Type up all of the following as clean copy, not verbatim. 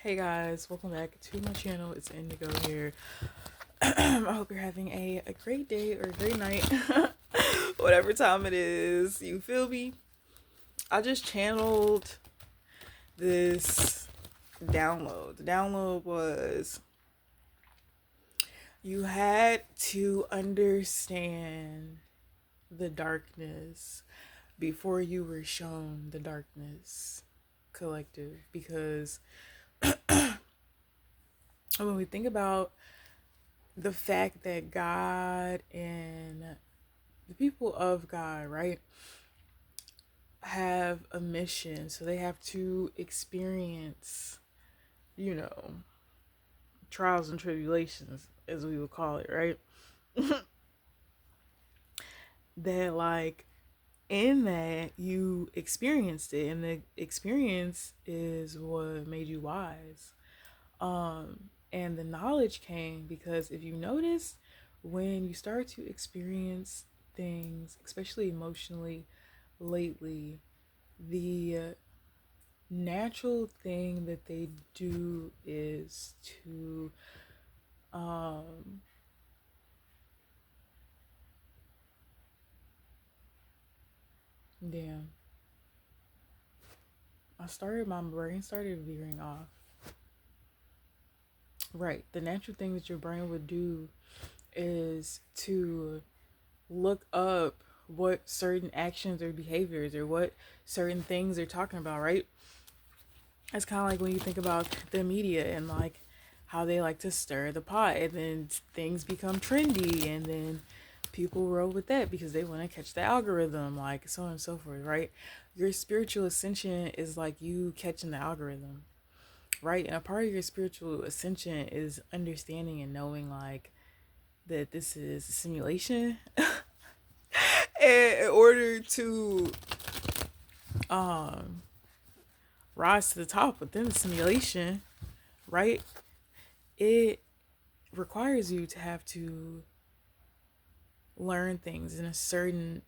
Hey guys, welcome back to my channel. It's Indigo here. I hope you're having a great day or a great night, whatever time it is. You feel me? I just channeled this download. The download was you had to understand the darkness before you were shown the darkness collective, because when we think about the fact that God and the people of God, right, have a mission. So they have to experience, you know, trials and tribulations, as we would call it, right? That, like, in that you experienced it, and the experience is what made you wise. And the knowledge came because if you notice, when you start to experience things, especially emotionally, lately, the natural thing that they do is to um damn, my brain started veering off. Right, the natural thing that your brain would do is to look up what certain actions or behaviors or what certain things they're talking about, right? It's kind of like when you think about the media and like how they like to stir the pot, and then things become trendy, and then people roll with that because they want to catch the algorithm, like so on and so forth, right? Your spiritual ascension is like you catching the algorithm, right? And a part of your spiritual ascension is understanding and knowing like that this is a simulation in order to um rise to the top within the simulation, right? It requires you to have to learn things in a certain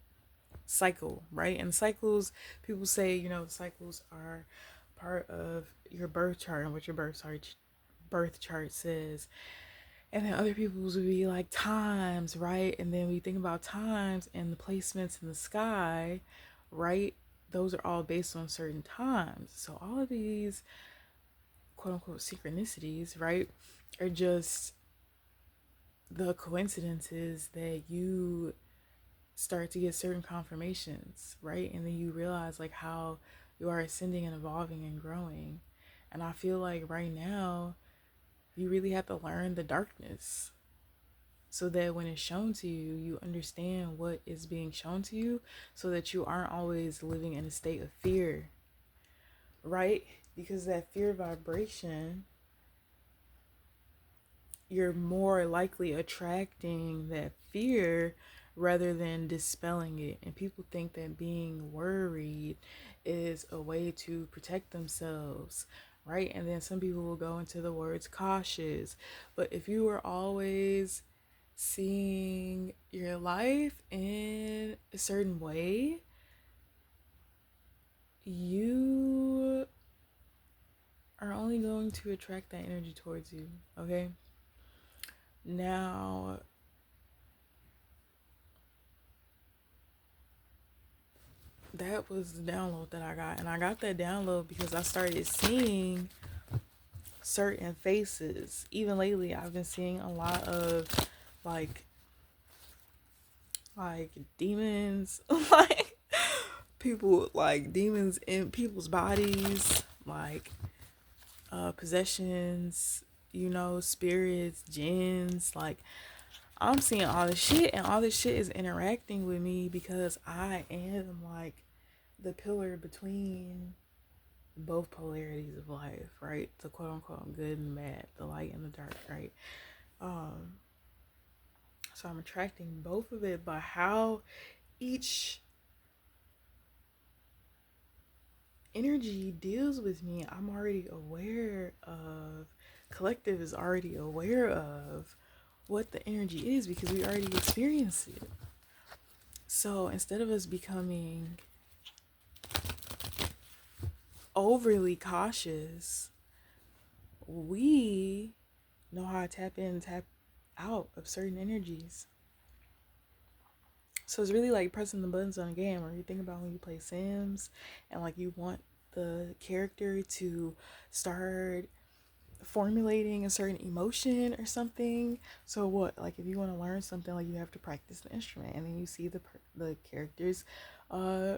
cycle, right? And cycles, people say, cycles are part of your birth chart and what your birth chart says. And then other people's would be like times, right? And then we think about times and the placements in the sky, right? Those are all based on certain times. So all of these quote unquote synchronicities, right, are just the coincidences that you start to get certain confirmations, right? And then you realize like how you are ascending and evolving and growing. And I feel like right now you really have to learn the darkness so that when it's shown to you, you understand what is being shown to you so that you aren't always living in a state of fear, right? Because that fear vibration, you're more likely attracting that fear rather than dispelling it. And people think that being worried is a way to protect themselves, right? And then some people will go into the words cautious. But if you are always seeing your life in a certain way, you are only going to attract that energy towards you, okay? Now, that was the download that I got. And I got that download because I started seeing certain faces. Even lately, I've been seeing a lot of like demons, like people, like demons in people's bodies, like possessions, spirits, jinns. Like, I'm seeing all this shit, and all this shit is interacting with me because I am like the pillar between both polarities of life, right? The quote unquote good and bad, the light and the dark, right? Um, so I'm attracting both of it, but how each energy deals with me, I'm already aware of. Collective is already aware of what the energy is because we already experienced it. So instead of us becoming overly cautious, we know how to tap in and tap out of certain energies. So it's really like pressing the buttons on a game, or you think about when you play Sims and like you want the character to start formulating a certain emotion or something. So what, like if you want to learn something, like you have to practice the instrument, and then you see the character's uh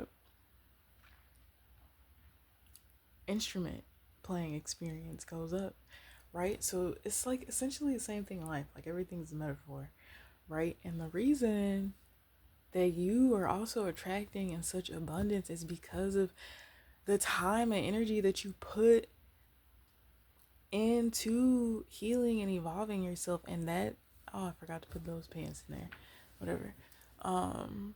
instrument playing experience goes up, right? So it's like essentially the same thing in life. Like everything's a metaphor, right? And the reason that you are also attracting in such abundance is because of the time and energy that you put into healing and evolving yourself. And that, oh, I forgot to put those pants in there, whatever. um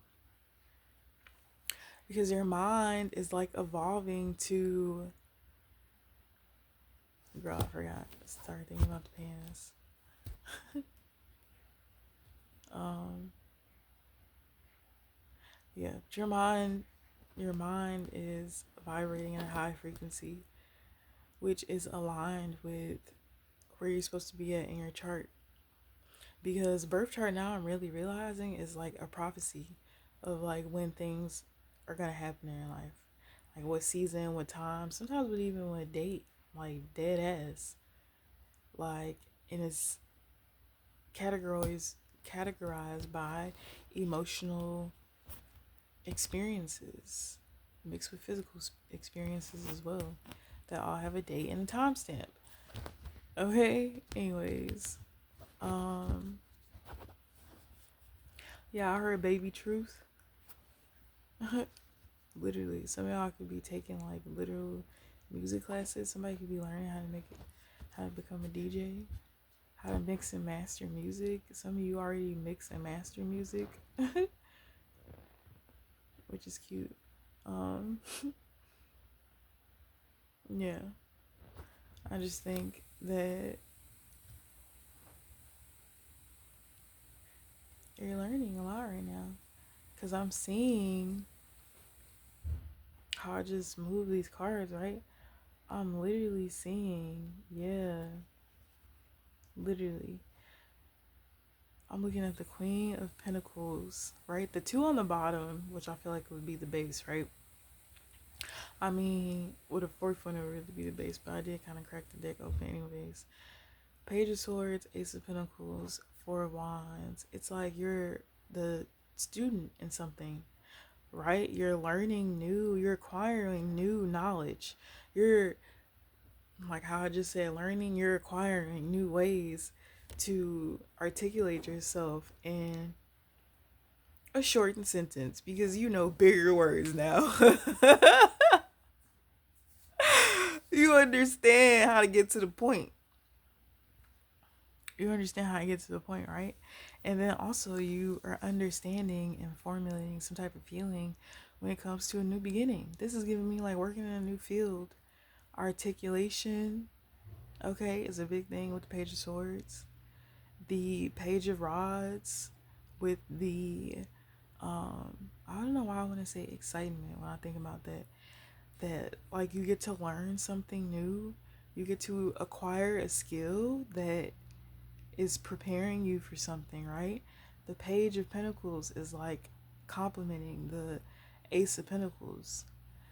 because your mind is like evolving to, girl, I forgot, start thinking about the pants. um yeah, but your mind is vibrating at a high frequency, which is aligned with where you're supposed to be at in your chart. Because birth chart, now I'm really realizing, is like a prophecy of like when things are gonna happen in your life, like what season, what time, sometimes with even what date, like dead ass, like, and it's categorized by emotional experiences mixed with physical experiences as well, that all have a date and a timestamp. Okay, anyways, um yeah, I heard baby truth. Literally, some of y'all could be taking like literal music classes. Somebody could be learning how to become a DJ, how to mix and master music. Some of you already mix and master music, which is cute. Um, yeah, I just think that you're learning a lot right now, because I'm seeing how I just move these cards, right? I'm literally seeing, yeah, literally. I'm looking at the Queen of Pentacles, right? The two on the bottom, which I feel like would be the base, right? I mean, with a fourth one, it would really be the base, but I did kind of crack the deck open anyways. Page of Swords, Ace of Pentacles, Four of Wands. It's like you're the student in something, right? You're learning new, you're acquiring new knowledge. You're, like how I just said, learning, you're acquiring new ways to articulate yourself in a shortened sentence, because you know bigger words now. You understand how to get to the point. You understand how to get to the point, right? And then also you are understanding and formulating some type of feeling when it comes to a new beginning. This is giving me like working in a new field. Articulation, okay, is a big thing with the Page of Swords. The Page of Rods with the I don't know why I want to say excitement when I think about that. That like you get to learn something new, you get to acquire a skill that is preparing you for something, right? The Page of Pentacles is like complementing the Ace of Pentacles,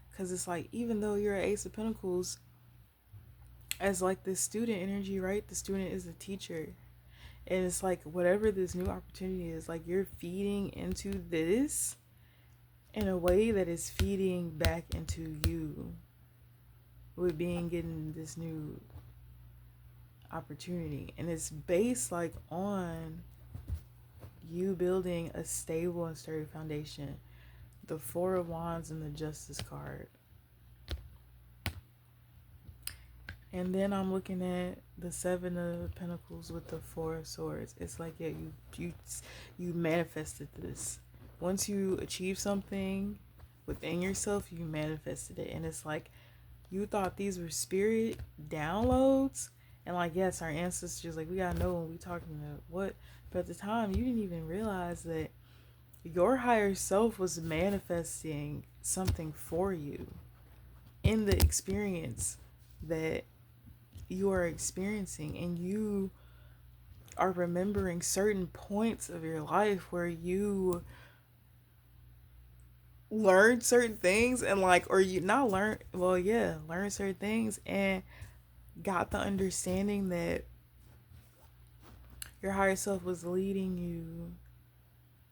because it's like, even though you're an Ace of Pentacles as like this student energy, right? The student is the teacher, and it's like whatever this new opportunity is, like you're feeding into this in a way that is feeding back into you with being getting this new opportunity. And it's based like on you building a stable and sturdy foundation. The Four of Wands and the Justice card. And then I'm looking at the Seven of Pentacles with the Four of Swords. It's like, yeah, you manifested this. Once you achieve something within yourself, you manifested it. And it's like, you thought these were spirit downloads, and like, yes, our ancestors, like, we gotta know when we talking to what, but at the time you didn't even realize that your higher self was manifesting something for you in the experience that you are experiencing, and you are remembering certain points of your life where you learned certain things, and like, or you not learn, well, yeah, learn certain things and got the understanding that your higher self was leading you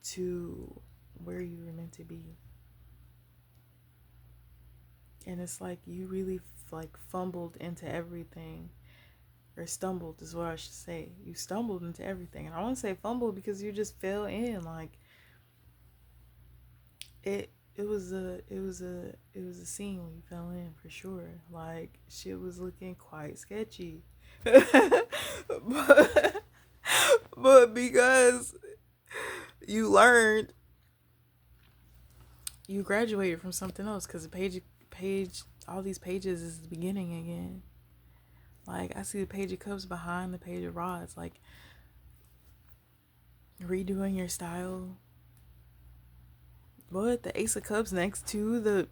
to where you were meant to be. And it's like you really like fumbled into everything, or stumbled is what I should say. You stumbled into everything. And I want to say fumbled because you just fell in. Like it was a scene when you fell in for sure. Like shit was looking quite sketchy. but, but because you learned, you graduated from something else, because the page all these pages is the beginning again. Like I see the page of cups behind the page of rods, like redoing your style. What, the ace of cups next to the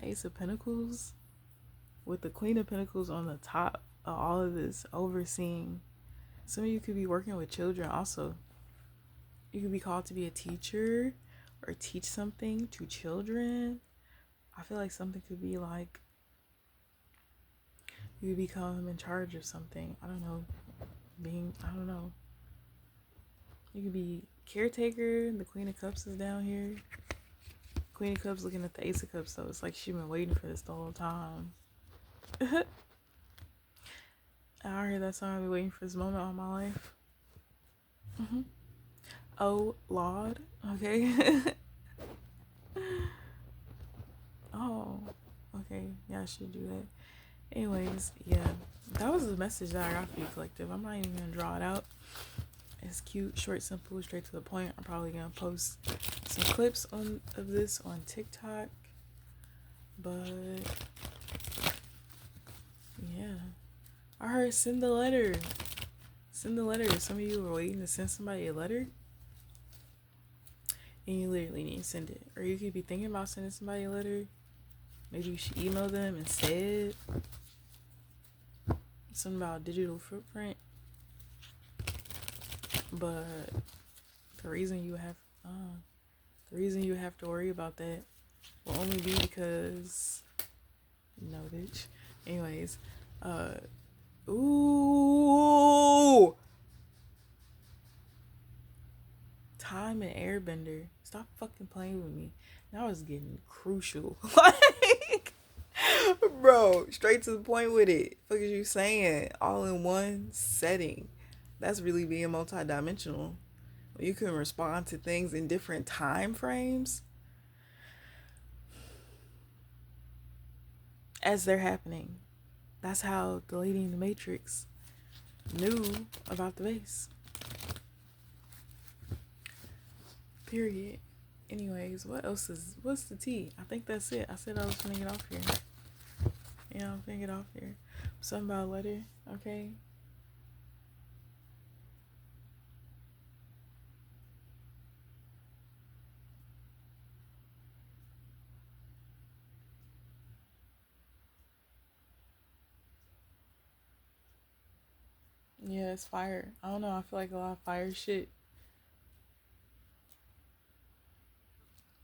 ace of pentacles, with the queen of pentacles on the top of all of this, overseeing. Some of you could be working with children also. You could be called to be a teacher or teach something to children. I feel like something could be like you become in charge of something. I don't know. I don't know. You could be caretaker. The queen of cups is down here. Queen of cups looking at the ace of cups, so it's like she's been waiting for this the whole time. I heard that song. I've been waiting for this moment all my life. Oh Lord. Okay. Oh, okay. Yeah, I should do that. Anyways, yeah, that was the message that I got for you, collective. I'm not even gonna draw it out. It's cute, short, simple, straight to the point. I'm probably gonna post some clips of this on TikTok, but yeah, I heard send the letter. Send the letter. Some of you were waiting to send somebody a letter, and you literally need to send it. Or you could be thinking about sending somebody a letter. Maybe you should email them instead. Something about digital footprint. But the reason you have to worry about that will only be because no, bitch. Anyways, ooh, Time and Airbender. Stop fucking playing with me. Now it's getting crucial. Like, bro, straight to the point with it. Fuck is you saying? All in one setting. That's really being multidimensional. You can respond to things in different time frames as they're happening. That's how the lady in the Matrix knew about the vase. Period. Anyways, what's the tea? I think that's it. I said I was gonna get off here. Yeah, I'm gonna get off here. Something about a letter, okay? Yeah, it's fire. I don't know, I feel like a lot of fire shit.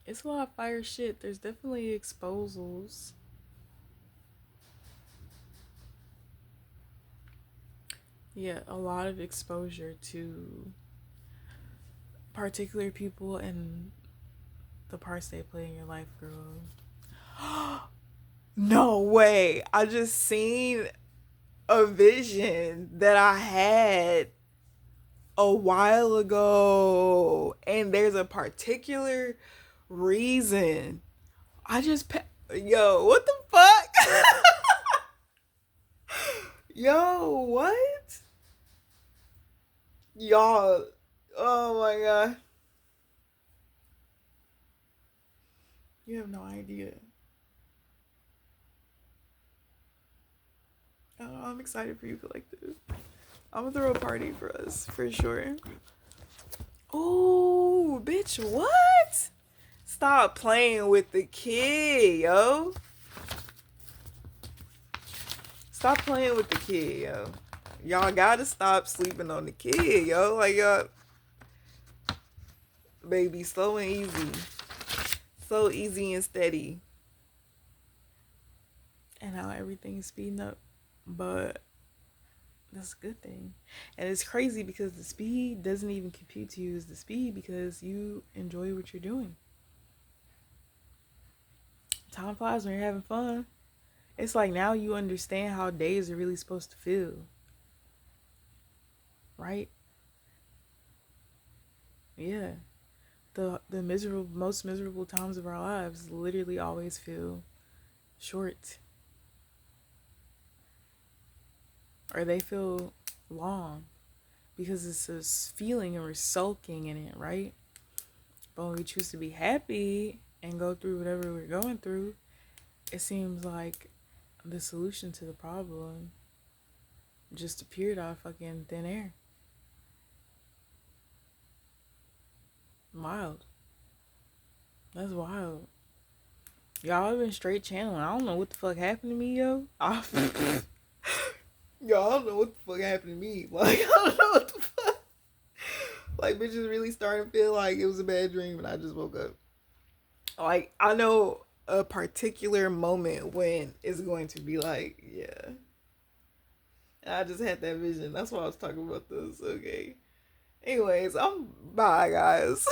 It's a lot of fire shit. There's definitely exposals. Yeah, a lot of exposure to particular people and the parts they play in your life, girl. No way. I just seen a vision that I had a while ago, and there's a particular reason. Yo, what the fuck? Yo, what? Y'all, oh my god. You have no idea. Oh, I'm excited for you, collective. I'm gonna throw a party for us, for sure. Oh, bitch, what? Stop playing with the kid, yo. Stop playing with the kid, yo. Y'all gotta stop sleeping on the kid, yo. Like, y'all, baby, slow and easy. So easy and steady. And now everything's speeding up. But that's a good thing. And it's crazy because the speed doesn't even compute to you as the speed because you enjoy what you're doing. Time flies when you're having fun. It's like now you understand how days are really supposed to feel. Right? Yeah. The most miserable times of our lives literally always feel short. Or they feel long. Because it's this feeling and we're sulking in it, right? But when we choose to be happy and go through whatever we're going through, it seems like the solution to the problem just appeared out of fucking thin air. Wild. That's wild. Y'all have been straight channeling. I don't know what the fuck happened to me, yo. Yo, I don't know what the fuck happened to me. Like, I don't know what the fuck. Like, bitches really starting to feel like it was a bad dream and I just woke up. Like, I know a particular moment when it's going to be like, yeah. And I just had that vision. That's why I was talking about this. Okay. Anyways, bye, guys.